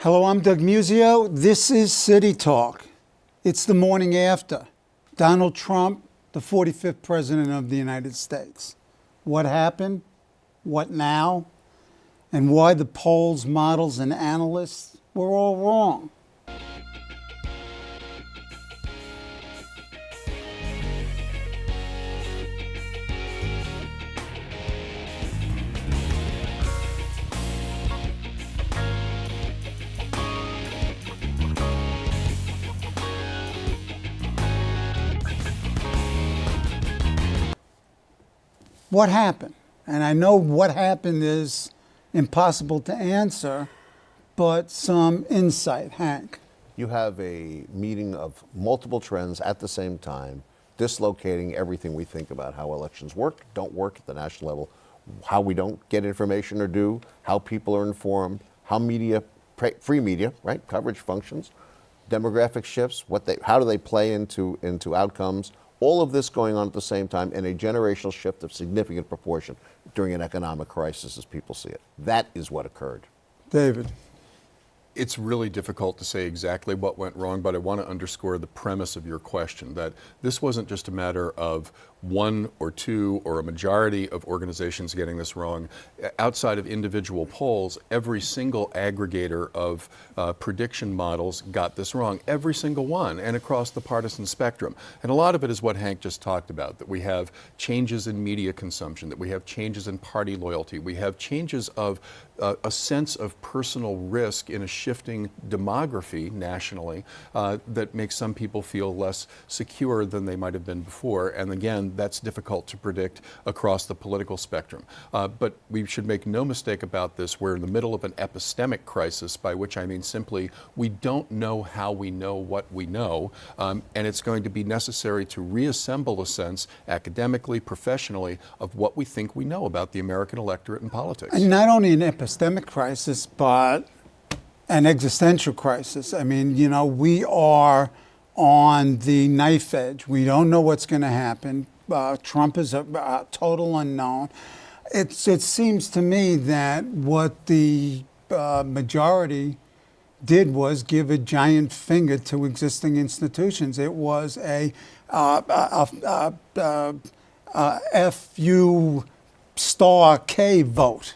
Hello, I'm Doug Muzzio. This is City Talk. It's the morning after Donald Trump, the 45th President of the United States. What happened? What now? And why the polls, models, and analysts were all wrong. What happened? And I know what happened is impossible to answer, but some insight, Hank. You have a meeting of multiple trends at the same time, dislocating everything we think about how elections work, don't work at the national level, how we don't get information or do, how people are informed, how media, free media, right, coverage functions, demographic shifts, how do they play into outcomes. All of this going on at the same time in a generational shift of significant proportion during an economic crisis as people see it. That is what occurred. David. It's really difficult to say exactly what went wrong, but I want to underscore the premise of your question, that this wasn't just a matter of one or two or a majority of organizations getting this wrong. Outside of individual polls, every single aggregator of prediction models got this wrong, every single one, and across the partisan spectrum. And a lot of it is what Hank just talked about, that we have changes in media consumption, that we have changes in party loyalty, we have changes of a sense of personal risk in a shifting demography nationally that makes some people feel less secure than they might have been before. And again, that's difficult to predict across the political spectrum. But we should make no mistake about this. We're in the middle of an epistemic crisis, by which I mean simply we don't know how we know what we know. And it's going to be necessary to reassemble a sense academically, professionally, of what we think we know about the American electorate and politics. And not only an epistemic crisis, but an existential crisis. I mean, you know, we are on the knife edge. We don't know what's going to happen. Trump is a total unknown. It seems to me that what the majority did was give a giant finger to existing institutions. It was a FU star K vote.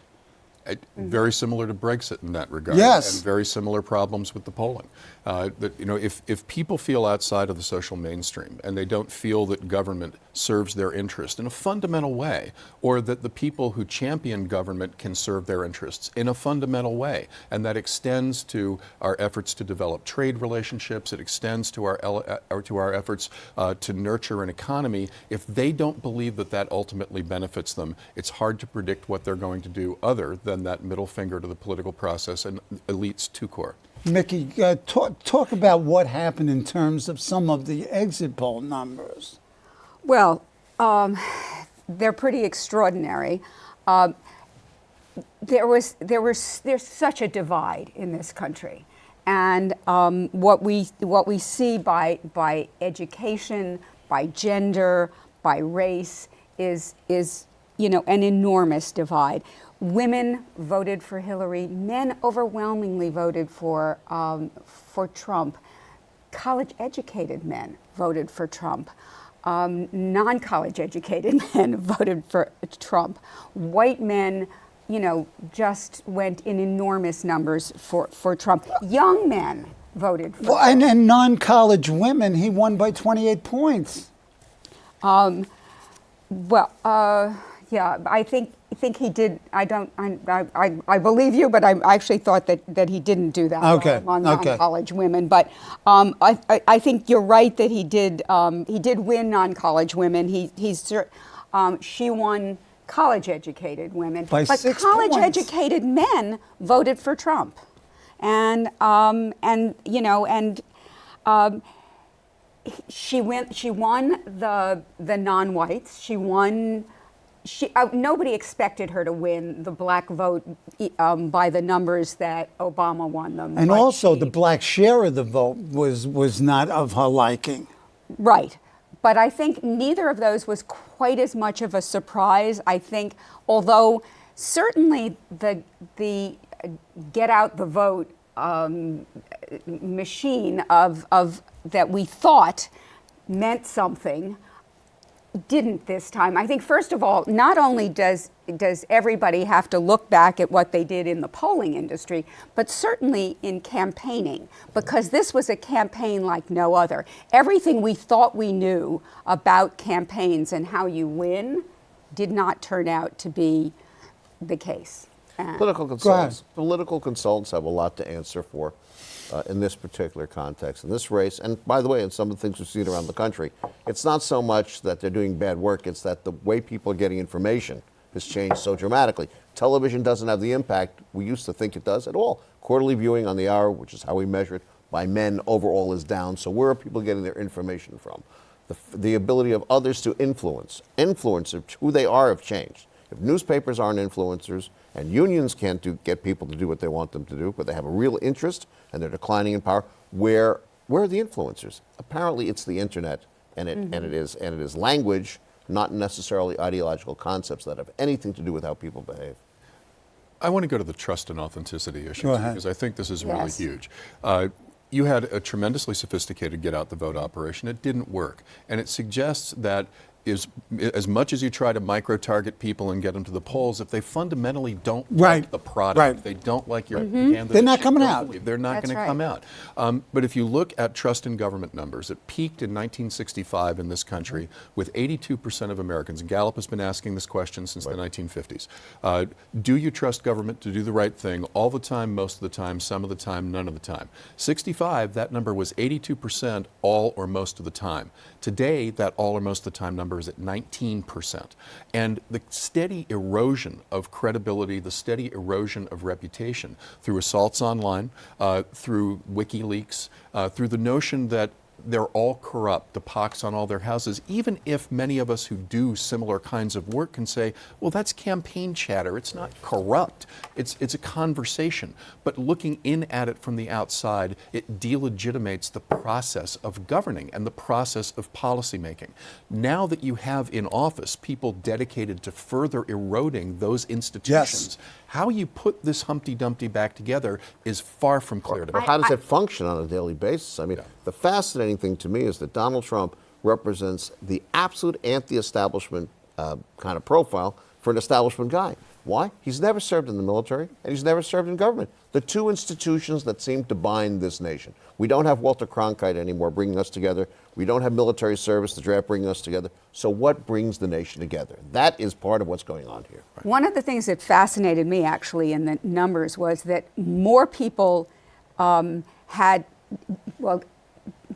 Very similar to Brexit in that regard. Yes. And very similar problems with the polling. That, you know, if people feel outside of the social mainstream and they don't feel that government serves their interest in a fundamental way, or that the people who champion government can serve their interests in a fundamental way, and that extends to our efforts to develop trade relationships, it extends to our efforts to nurture an economy, if they don't believe that that ultimately benefits them, it's hard to predict what they're going to do other than that middle finger to the political process and elites to core. Mickey, talk about what happened in terms of some of the exit poll numbers. Well, they're pretty extraordinary. There's such a divide in this country, and what we see by education, by gender, by race is an enormous divide. Women voted for Hillary. Men overwhelmingly voted for Trump. College-educated men voted for Trump. Non-college educated men voted for Trump. White men, just went in enormous numbers for Trump. Young men voted for Trump. And non-college women, he won by 28 points. Yeah, I think he did. I believe you, but I actually thought that he didn't do that on non-college women. But I think you're right that he did win non-college women. She won college-educated women, by but 6 college-educated points. men voted for Trump, and she won the non-whites. She won. Nobody expected her to win the black vote by the numbers that Obama won them. And also the black share of the vote was not of her liking. Right. But I think neither of those was quite as much of a surprise. I think, although certainly the get out the vote machine of that we thought meant something didn't this time. I think, first of all, not only does everybody have to look back at what they did in the polling industry, but certainly in campaigning, because this was a campaign like no other. Everything we thought we knew about campaigns and how you win did not turn out to be the case. Political consultants have a lot to answer for in this particular context, in this race. And by the way, in some of the things we've seen around the country, it's not so much that they're doing bad work, it's that the way people are getting information has changed so dramatically. Television doesn't have the impact we used to think it does at all. Quarterly viewing on the hour, which is how we measure it, by men overall is down. So where are people getting their information from? The ability of others to influence of who they are have changed. If newspapers aren't influencers and unions can't get people to do what they want them to do, but they have a real interest and they're declining in power, where are the influencers? Apparently it's the internet, and it is language, not necessarily ideological concepts that have anything to do with how people behave. I want to go to the trust and authenticity issue, because I think this is really Yes. huge. You had a tremendously sophisticated get out the vote operation. It didn't work. And it suggests that as much as you try to micro-target people and get them to the polls, if they fundamentally don't like the product, if they don't like your candidate, They're not coming out. They're not That's going to right. come out. But if you look at trust in government numbers, it peaked in 1965 in this country with 82% of Americans. Gallup has been asking this question since the 1950s. Do you trust government to do the right thing all the time, most of the time, some of the time, none of the time? 65, that number was 82% all or most of the time. Today, that all or most of the time number is at 19%. And the steady erosion of credibility, the steady erosion of reputation through assaults online, through WikiLeaks, through the notion that they're all corrupt, the pox on all their houses, even if many of us who do similar kinds of work can say, well, that's campaign chatter, it's not corrupt, it's a conversation. But looking in at it from the outside, it delegitimates the process of governing and the process of policymaking. Now that you have in office people dedicated to further eroding those institutions, how you put this Humpty Dumpty back together is far from clear to me. Or how does it function on a daily basis? I mean, the fascinating thing to me is that Donald Trump represents the absolute anti-establishment kind of profile for an establishment guy. Why? He's never served in the military and he's never served in government. The two institutions that seem to bind this nation. We don't have Walter Cronkite anymore bringing us together. We don't have military service, the draft bringing us together. So what brings the nation together? That is part of what's going on here. One of the things that fascinated me actually in the numbers was that more people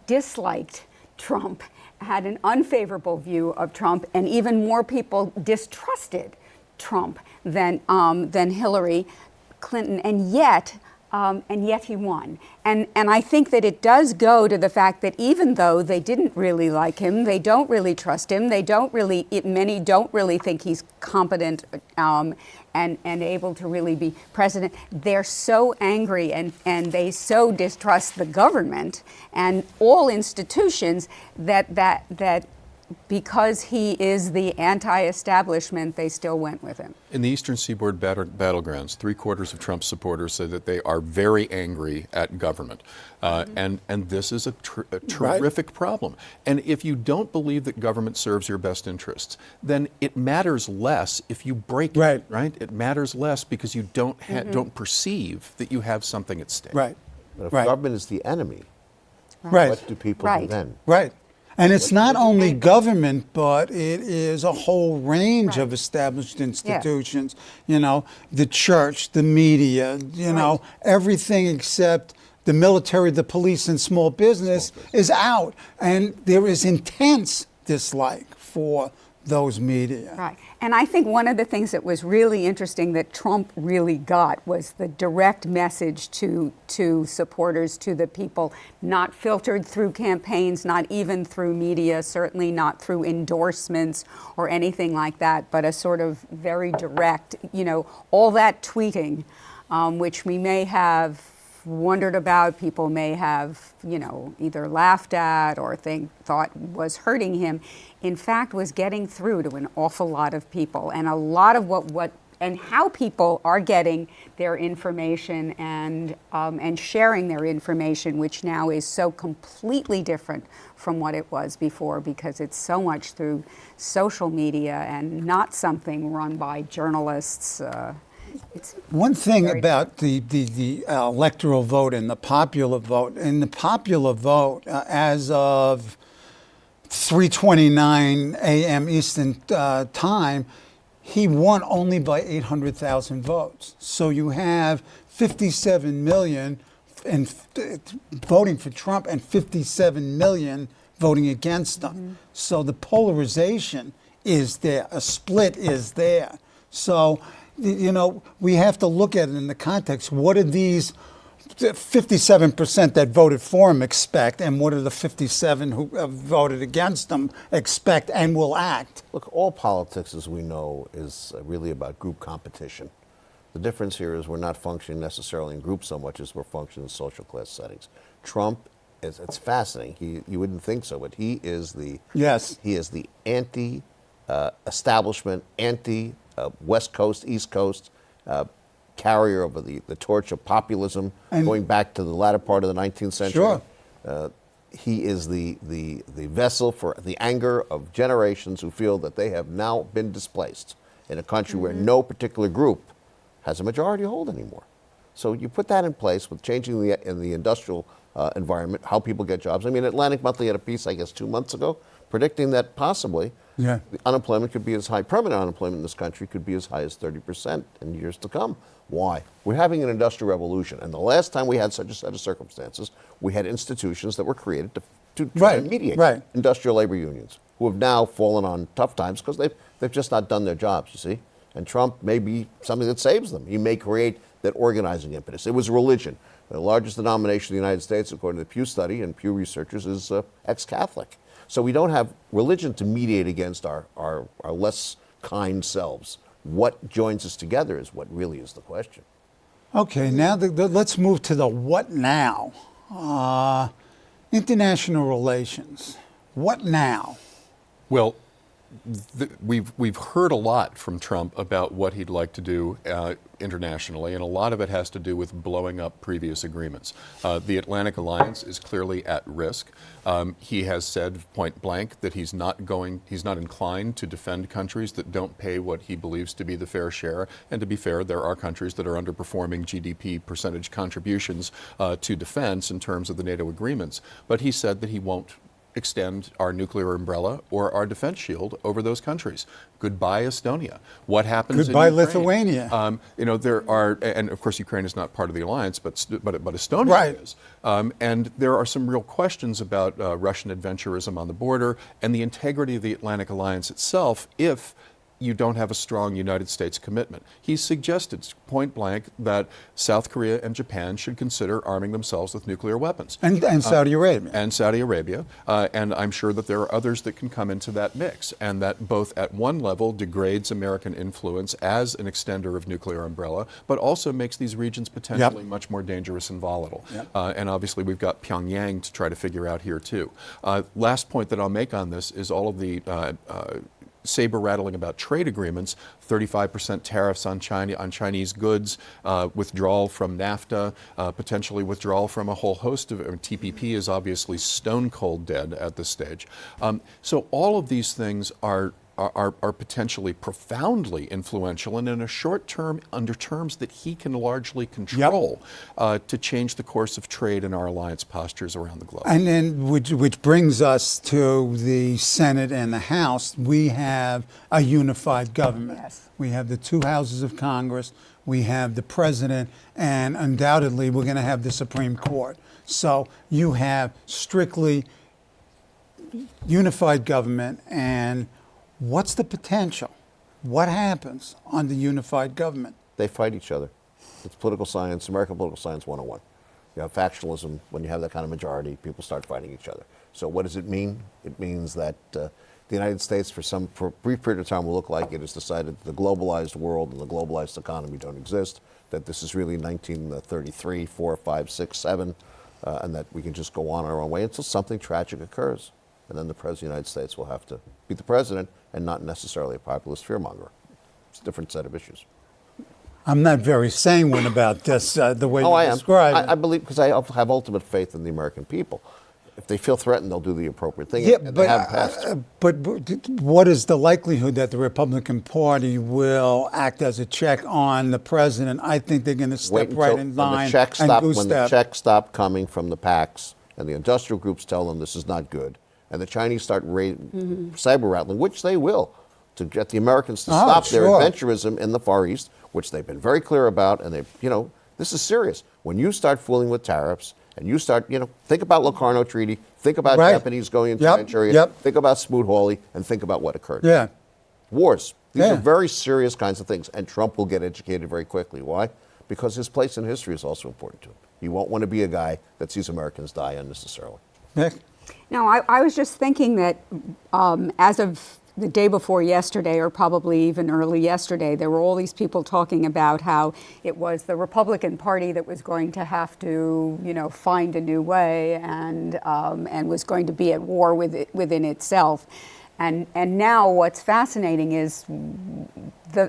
disliked Trump, had an unfavorable view of Trump, and even more people distrusted Trump than Hillary Clinton, and yet he won. And I think that it does go to the fact that even though they didn't really like him, they don't really trust him, many don't really think he's competent and able to really be president, they're so angry and they so distrust the government and all institutions that because he is the anti-establishment, they still went with him. In the Eastern Seaboard battlegrounds, 3/4 of Trump's supporters say that they are very angry at government. And this is a terrific problem. And if you don't believe that government serves your best interests, then it matters less if you break it, right? It matters less because you don't perceive that you have something at stake. But if government is the enemy, what do people do then? And it's not only government, but it is a whole range of established institutions. You know, the church, the media, you know, everything except the military, the police, and small business is out. And there is intense dislike for those media. Right. And I think one of the things that was really interesting that Trump really got was the direct message to supporters, to the people, not filtered through campaigns, not even through media, certainly not through endorsements or anything like that, but a sort of very direct, you know, all that tweeting, which we may have wondered about, people may have, you know, either laughed at or thought was hurting him, in fact was getting through to an awful lot of people. And a lot of what and how people are getting their information and sharing their information, which now is so completely different from what it was before, because it's so much through social media and not something run by journalists. It's One thing very about the electoral vote and the popular vote, as of 3:29 a.m. Eastern time, he won only by 800,000 votes. So you have 57 million voting for Trump and 57 million voting against him. So the polarization is there, a split is there. So, you know, we have to look at it in the context. What do these 57% that voted for him expect, and what do the 57 who voted against him expect and will act? Look, all politics, as we know, is really about group competition. The difference here is we're not functioning necessarily in groups so much as we're functioning in social class settings. Trump, it's fascinating. You wouldn't think so, but he is the anti-establishment, anti-West Coast, East Coast, carrier of the torch of populism, And going back to the latter part of the 19th century. Sure. He is the vessel for the anger of generations who feel that they have now been displaced in a country where no particular group has a majority hold anymore. So you put that in place with changing in the industrial environment, how people get jobs. I mean, Atlantic Monthly had a piece, I guess, 2 months ago, predicting that possibly the unemployment could be as high, permanent unemployment in this country could be as high as 30% in years to come. Why? We're having an industrial revolution, and the last time we had such a set of circumstances, we had institutions that were created to mediate industrial labor unions, who have now fallen on tough times because they've just not done their jobs, you see. And Trump may be something that saves them. He may create that organizing impetus. It was religion. The largest denomination in the United States, according to the Pew study and Pew researchers, is ex-Catholic. So we don't have religion to mediate against our less kind selves. What joins us together is what really is the question. Okay, now let's move to the what now. International relations. What now? Well, we've heard a lot from Trump about what he'd like to do internationally, and a lot of it has to do with blowing up previous agreements. The Atlantic Alliance is clearly at risk. He has said point blank that he's not inclined to defend countries that don't pay what he believes to be the fair share. And to be fair, there are countries that are underperforming GDP percentage contributions to defense in terms of the NATO agreements. But he said that he won't extend our nuclear umbrella or our defense shield over those countries. Goodbye, Estonia. What happens Goodbye, in Ukraine? Lithuania. You know, there are, and of course, Ukraine is not part of the alliance, but Estonia is. And there are some real questions about Russian adventurism on the border and the integrity of the Atlantic Alliance itself if you don't have a strong United States commitment. He suggested point blank that South Korea and Japan should consider arming themselves with nuclear weapons. And Saudi Arabia. And Saudi Arabia. And I'm sure that there are others that can come into that mix, and that both at one level degrades American influence as an extender of nuclear umbrella, but also makes these regions potentially much more dangerous and volatile. And obviously we've got Pyongyang to try to figure out here too. Last point that I'll make on this is all of the saber rattling about trade agreements, 35% tariffs on Chinese goods, withdrawal from NAFTA, potentially withdrawal from a whole host of, TPP is obviously stone cold dead at this stage. So all of these things are potentially profoundly influential and in a short term, under terms that he can largely control, to change the course of trade and our alliance postures around the globe. And then, which brings us to the Senate and the House. We have a unified government. Yes. We have the two houses of Congress. We have the president, and undoubtedly we're going to have the Supreme Court. So you have strictly unified government, and what's the potential? What happens on the unified government? They fight each other. It's political science, American political science 101. You have factionalism. When you have that kind of majority, people start fighting each other. So what does it mean? It means that the United States, for a brief period of time, will look like it has decided that the globalized world and the globalized economy don't exist, that this is really 1933, 4, 5, 6, 7, and that we can just go on our own way until something tragic occurs. And then the President of the United States will have to be the president and not necessarily a populist fearmonger. It's a different set of issues. I'm not very sanguine about this, the way Oh, you I am. describe it. I believe, because I have ultimate faith in the American people. If they feel threatened, they'll do the appropriate thing. Yeah, and but, they have passed. but what is the likelihood that the Republican Party will act as a check on the president? I think they're going to step right in line and goose when the step. checks stop coming from the PACs and the industrial groups tell them this is not good, and the Chinese start cyber rattling, which they will, to get the Americans to stop their sure. adventurism in the Far East, which they've been very clear about, and this is serious. When you start fooling with tariffs, and you start, think about Locarno Treaty, think about Right. Japanese going into Yep, Manchuria, yep. think about Smoot-Hawley, and think about what occurred. Yeah. Wars. These Yeah. are very serious kinds of things, and Trump will get educated very quickly. Why? Because his place in history is also important to him. He won't want to be a guy that sees Americans die unnecessarily. Nick? No, I was just thinking that as of the day before yesterday, or probably even early yesterday, there were all these people talking about how it was the Republican Party that was going to have to, find a new way and was going to be at war within itself. And now what's fascinating is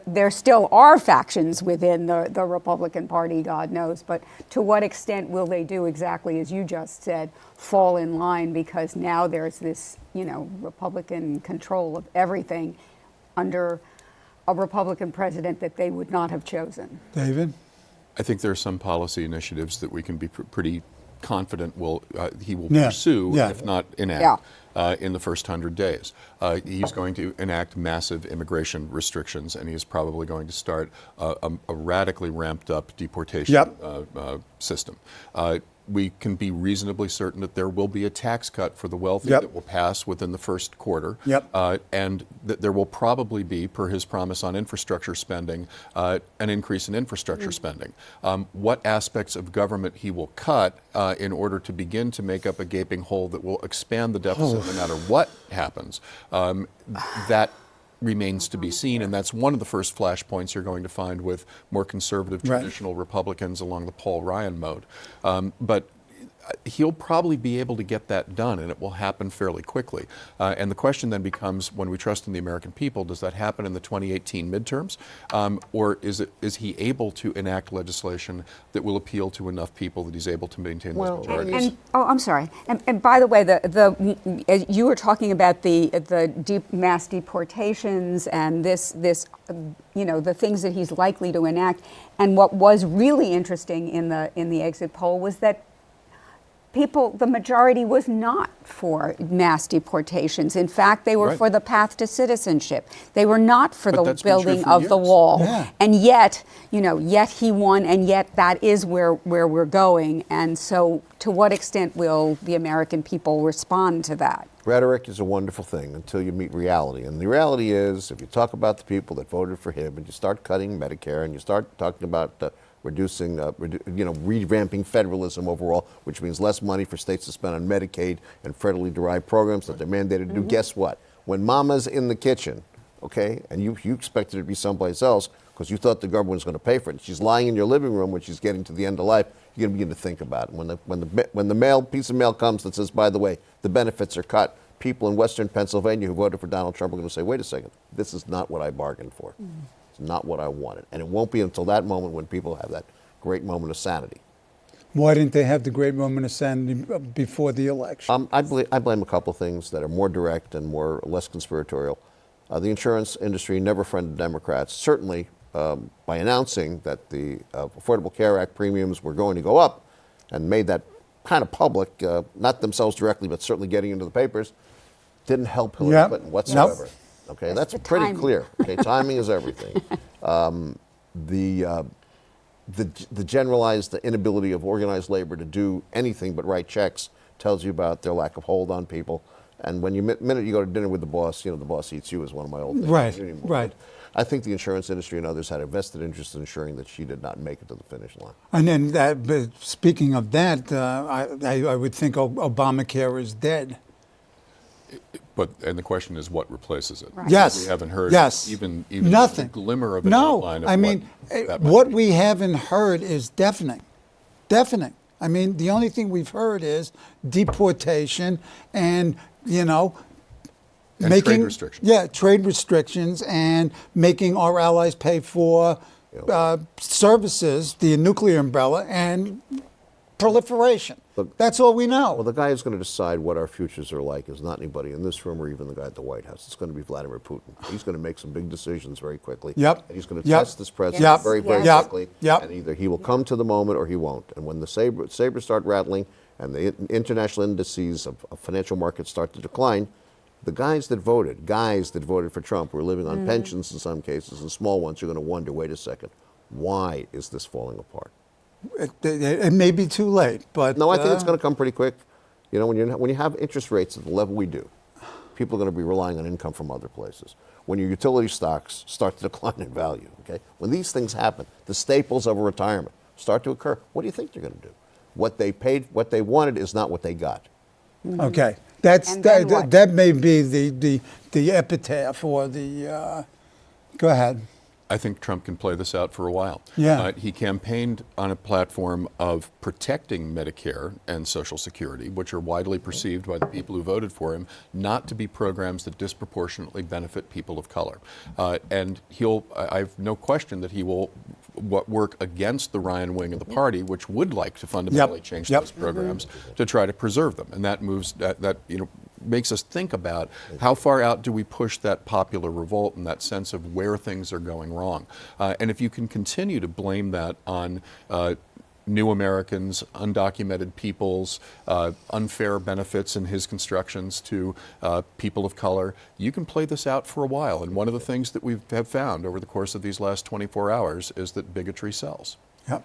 there still are factions within the Republican Party, God knows, but to what extent will they do exactly as you just said, fall in line, because now there's this, Republican control of everything under a Republican president that they would not have chosen. David? I think there are some policy initiatives that we can be pretty confident he will Yeah, pursue, yeah. if not enact, in the first 100 days. He's going to enact massive immigration restrictions, and he is probably going to start a radically ramped up deportation system. We can be reasonably certain that there will be a tax cut for the wealthy that will pass within the first quarter. And that there will probably be, per his promise on infrastructure spending, an increase in infrastructure spending. What aspects of government he will cut in order to begin to make up a gaping hole that will expand the deficit no matter what happens, that remains to be seen, and that's one of the first flashpoints you're going to find with more conservative traditional Republicans along the Paul Ryan mode. But he'll probably be able to get that done, and it will happen fairly quickly. And the question then becomes, when we trust in the American people, does that happen in the 2018 midterms? Or is he able to enact legislation that will appeal to enough people that he's able to maintain those majorities? I'm sorry. And by the way, you were talking about the mass deportations and the things that he's likely to enact. And what was really interesting in the exit poll was that the majority was not for mass deportations. In fact, they were for the path to citizenship. They were not for the building of the wall. Yeah. And yet, yet he won, and yet that is where we're going. And so to what extent will the American people respond to that? Rhetoric is a wonderful thing until you meet reality. And the reality is, if you talk about the people that voted for him and you start cutting Medicare and you start talking about reducing, revamping federalism overall, which means less money for states to spend on Medicaid and federally derived programs that they're mandated to do. Guess what? When mama's in the kitchen, okay, and you expected it to be someplace else because you thought the government was going to pay for it, she's lying in your living room when she's getting to the end of life, you're going to begin to think about it. When the piece of mail comes that says, by the way, the benefits are cut, people in Western Pennsylvania who voted for Donald Trump are going to say, wait a second, this is not what I bargained for. Not what I wanted. And it won't be until that moment when people have that great moment of sanity. Why didn't they have the great moment of sanity before the election? I blame a couple of things that are more direct and less conspiratorial. The insurance industry never friended Democrats, certainly by announcing that the Affordable Care Act premiums were going to go up and made that kind of public, not themselves directly, but certainly getting into the papers, didn't help Hillary Clinton whatsoever. Nope. Okay, that's pretty clear. Okay, timing is everything. The generalized inability of organized labor to do anything but write checks tells you about their lack of hold on people. And when minute you go to dinner with the boss, the boss eats you is one of my old days. Right. I think the insurance industry and others had a vested interest in ensuring that she did not make it to the finish line. And then but speaking of that, I would think Obamacare is dead. And the question is, what replaces it? Right. Yes. We haven't heard even nothing. a glimmer of an outline of what we haven't heard is deafening. Deafening. I mean, the only thing we've heard is deportation and, making trade restrictions. Yeah, trade restrictions and making our allies pay for services, the nuclear umbrella, and proliferation. That's all we know. Well, the guy who's going to decide what our futures are like is not anybody in this room or even the guy at the White House. It's going to be Vladimir Putin. He's going to make some big decisions very quickly. Yep. And he's going to Yep. test this president Yep. very, very Yep. quickly. Yep. And either he will come to the moment or he won't. And when the sabers start rattling and the international indices of financial markets start to decline, the guys that voted for Trump, who are living on pensions in some cases and small ones, are going to wonder, wait a second, why is this falling apart? It may be too late, but No, I think it's going to come pretty quick. You know, when you have interest rates at the level we do, people are going to be relying on income from other places. When your utility stocks start to decline in value, okay? When these things happen, the staples of a retirement start to occur, what do you think they're going to do? What they paid, what they wanted is not what they got. okay. And then what? That may be the epitaph or the. Go ahead. I think Trump can play this out for a while. Yeah. He campaigned on a platform of protecting Medicare and Social Security, which are widely perceived by the people who voted for him not to be programs that disproportionately benefit people of color. And I have no question that he will work against the Ryan wing of the party, which would like to fundamentally change those programs to try to preserve them. And that moves makes us think about how far out do we push that popular revolt and that sense of where things are going wrong. And if you can continue to blame that on new Americans, undocumented peoples, unfair benefits in his constructions to people of color, you can play this out for a while. And one of the things that we have found over the course of these last 24 hours is that bigotry sells. Yep.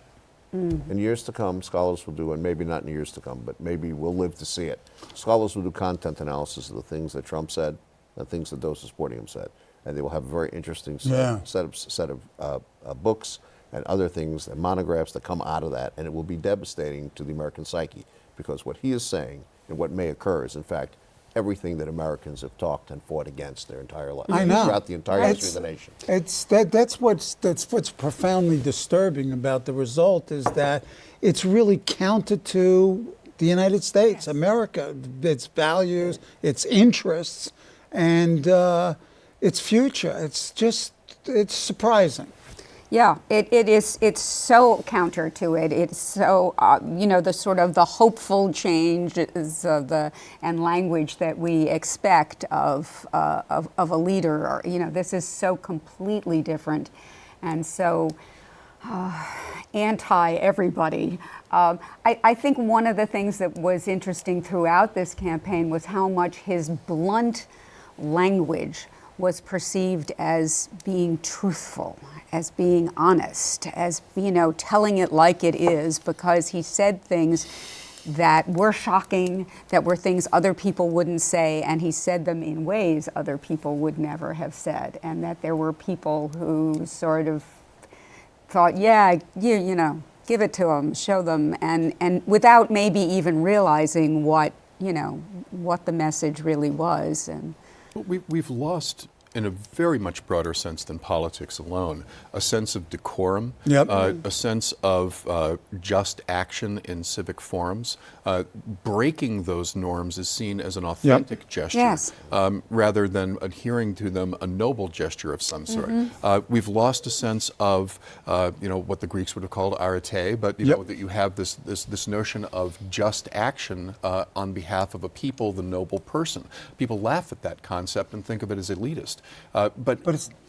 In years to come, scholars will do, and maybe not in years to come, but maybe we'll live to see it. Scholars will do content analysis of the things that Trump said, the things that those supporting him said, and they will have a very interesting set of books and other things and monographs that come out of that, and it will be devastating to the American psyche, because what he is saying and what may occur is, in fact, everything that Americans have talked and fought against their entire life, I know. throughout the entire history of the nation. That's what's profoundly disturbing about the result, is that it's really counter to the United States, America, its values, its interests, and its future. It's surprising. Yeah, it is. It's so counter to it. It's so the sort of the hopeful changes and language that we expect of a leader. This is so completely different, and so anti everybody. I think one of the things that was interesting throughout this campaign was how much his blunt language was perceived as being truthful, as being honest, as, telling it like it is, because he said things that were shocking, that were things other people wouldn't say, and he said them in ways other people would never have said, and that there were people who sort of thought, give it to them, show them, and without maybe even realizing what the message really was. And we've lost, in a very much broader sense than politics alone, a sense of decorum, a sense of just action in civic forums. Breaking those norms is seen as an authentic gesture, rather than adhering to them, a noble gesture of some sort. We've lost a sense of, what the Greeks would have called arete, but that you have this notion of just action on behalf of a people, the noble person. People laugh at that concept and think of it as elitist.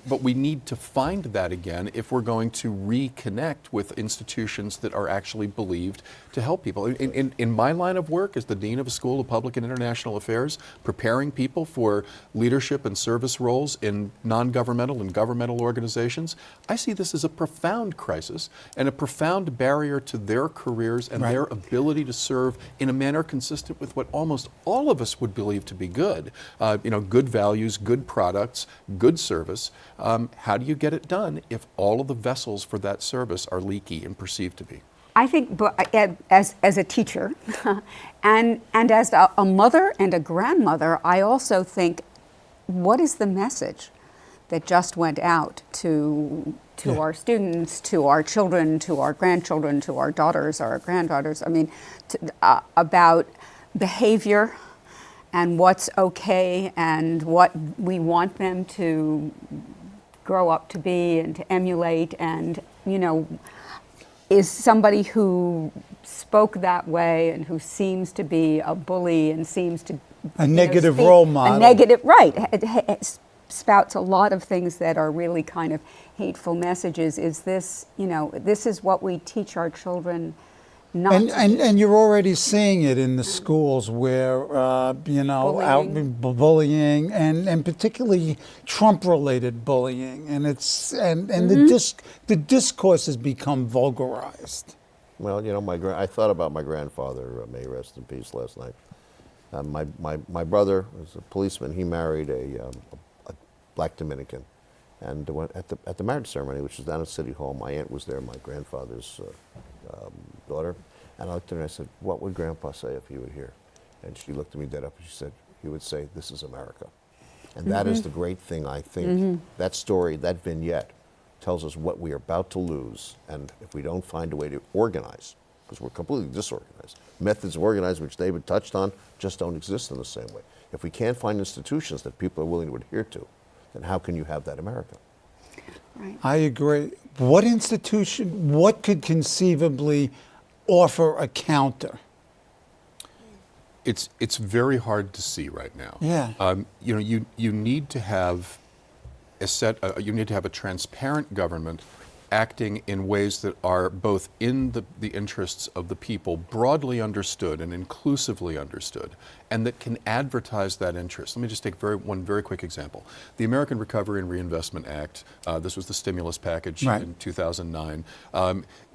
But we need to find that again if we're going to reconnect with institutions that are actually believed to help people. In my line of work as the Dean of a School of Public and International Affairs, preparing people for leadership and service roles in non-governmental and governmental organizations, I see this as a profound crisis and a profound barrier to their careers and their ability to serve in a manner consistent with what almost all of us would believe to be good. Good values, good products, good service. How do you get it done if all of the vessels for that service are leaky and perceived to be? I think, as a teacher, and as a mother and a grandmother, I also think, what is the message that just went out to our students, to our children, to our grandchildren, to our daughters, our granddaughters? I mean, about behavior and what's okay and what we want them to grow up to be and to emulate, and, is somebody who spoke that way and who seems to be a bully and seems to A negative role model. A negative, right. It spouts a lot of things that are really kind of hateful messages. Is this, this is what we teach our children not to do. And you're already seeing it in the schools where, bullying and particularly Trump-related bullying. And the discourse has become vulgarized. Well, I thought about my grandfather, may he rest in peace, last night. My brother was a policeman. He married a black Dominican. And at the marriage ceremony, which was down at City Hall, my aunt was there, my grandfather's daughter. And I looked at her and I said, what would Grandpa say if he were here? And she looked at me dead up and she said, he would say, this is America. And that is the great thing, I think. That story, that vignette, tells us what we are about to lose. And if we don't find a way to organize, because we're completely disorganized, methods of organizing, which David touched on, just don't exist in the same way. If we can't find institutions that people are willing to adhere to, then how can you have that America? Right. I agree. What institution, what could conceivably offer a counter? It's very hard to see right now. Yeah. You need to have you need to have a transparent government acting in ways that are both in the interests of the people, broadly understood and inclusively understood, and that can advertise that interest. Let me just take one very quick example. The American Recovery and Reinvestment Act, this was the stimulus package in 2009.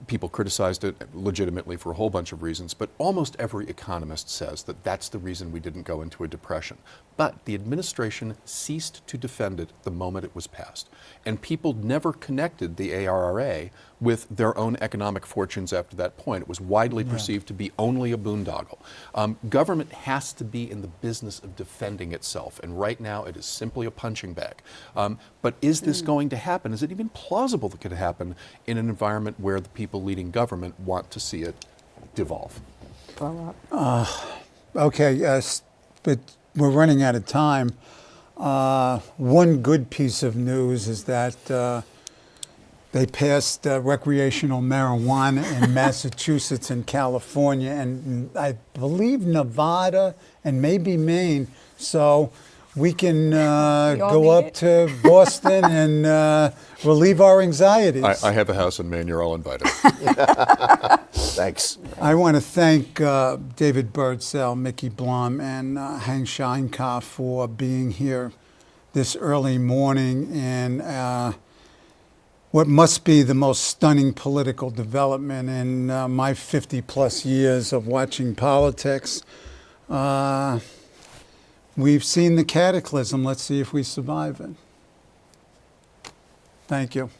People criticized it legitimately for a whole bunch of reasons, but almost every economist says that that's the reason we didn't go into a depression. But the administration ceased to defend it the moment it was passed. And people never connected the ARRA with their own economic fortunes after that point. It was widely perceived to be only a boondoggle. Government has to be in the business of defending itself, and right now it is simply a punching bag. But is this going to happen? Is it even plausible that it could happen in an environment where the people leading government want to see it devolve? Blow up. Okay, but we're running out of time. One good piece of news is that they passed recreational marijuana in Massachusetts and California, and I believe Nevada and maybe Maine. So we can go up to Boston and relieve our anxieties. I have a house in Maine. You're all invited. Thanks. I want to thank David Birdsell, Mickey Blum, and Hank Sheinkopf for being here this early morning in what must be the most stunning political development in my 50-plus years of watching politics. We've seen the cataclysm. Let's see if we survive it. Thank you.